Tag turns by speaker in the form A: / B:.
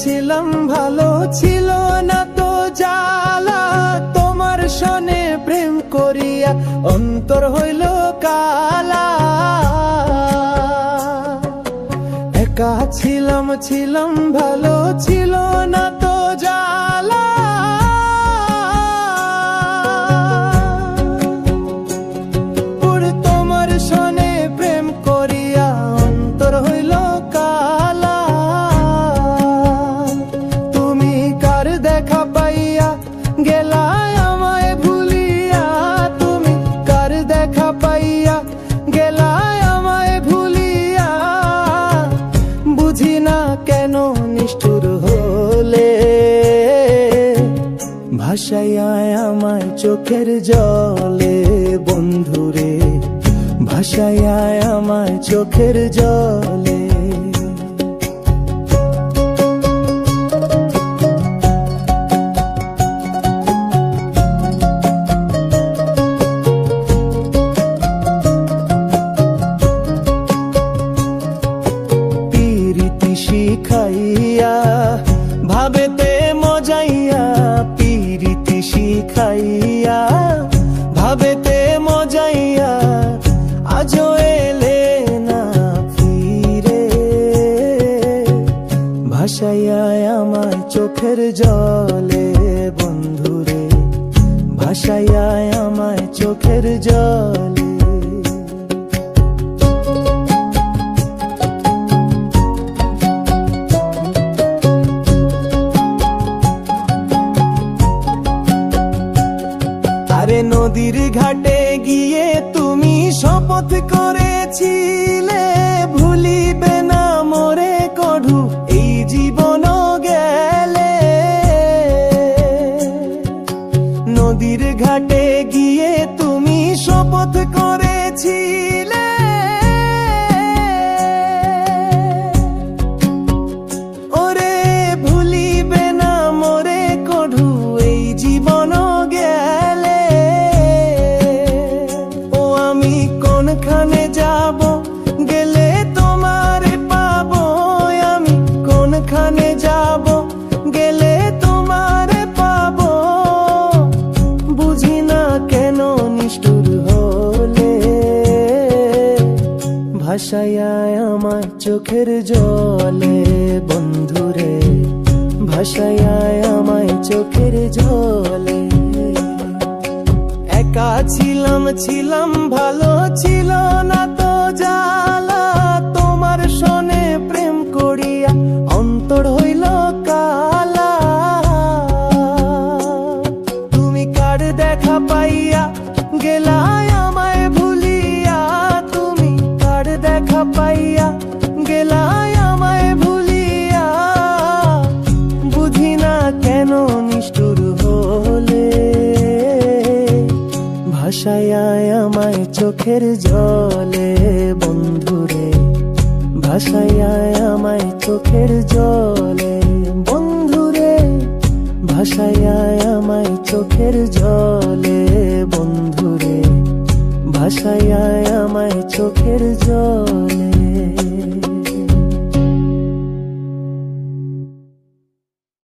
A: ছিলাম ভালো, ছিল না তো জ্বালা। তোমার সনে প্রেম করিয়া অন্তর হইল কালা। একা ছিলাম ভালো, ছিল না তো জ্বালা। তোমার সনে প্রেম করিয়া অন্তর হইল কালা। তুমি কার দেখা পাইয়া গেলা আমায় ভুলিয়া। তুমি কার দেখা পাইয়া গেলা আমায় ভুলিয়া। বুঝি না কেন নিষ্ঠুর হলে, ভাসাইয়া আমায় চোখের জলে। বন্ধুরে ভাসাইয়া আমায় চোখের জলে। পিরিতি শিখাইয়া ভাবেতে মজাইয়া। পিরিতি শিখাইয়া ভাবেতে মজাইয়া। আজও এলে না ফিরে, ভাসাইয়া আমায় চোখের জলে। বন্ধুরে ভাসাইয়া আমায় চোখের জলে। আরে নদীর ঘাটে গিয়ে তুমি শপথ করেছিলে, ভুলিবে না মোরে কঢু এই জীবন গেলে। নদীর ঘাটে গিয়ে তুমি শপথ করেছিলে, ওরে ভুলিবে না মোরে কঢু এই জীবন গেলে। ও আমি কোনখানে যাব গেলে তোমারে পাবো। আমি কোনখানে যাব গেলে তোমারে পাবো। বুঝি না কেন নিষ্ঠুর হলে, ভাসাইয়া আমায় চোখের জলে। বন্ধুরে ভাসাইয়া আমায় চোখের জলে। একা ছিলাম ভালো, ছিল না তো জ্বালা। তোমার সনে প্রেম করিয়া অন্তর হইল কালা। তুমি কার দেখা পাইয়া গেলা আমায় ভুলিয়া। তুমি কার দেখা পাইয়া গেলা আমায় ভুলিয়া। বুঝি না কেন নিষ্ঠুর হলে, ভাসাইয়া আমায় চোখের জলে। বন্ধুরে ভাসাইয়া আমায় চোখের জলে। বন্ধুরে ভাসাইয়া আমায় চোখের জলে। বন্ধুরে ভাসাইয়া আমায় চোখের জলে।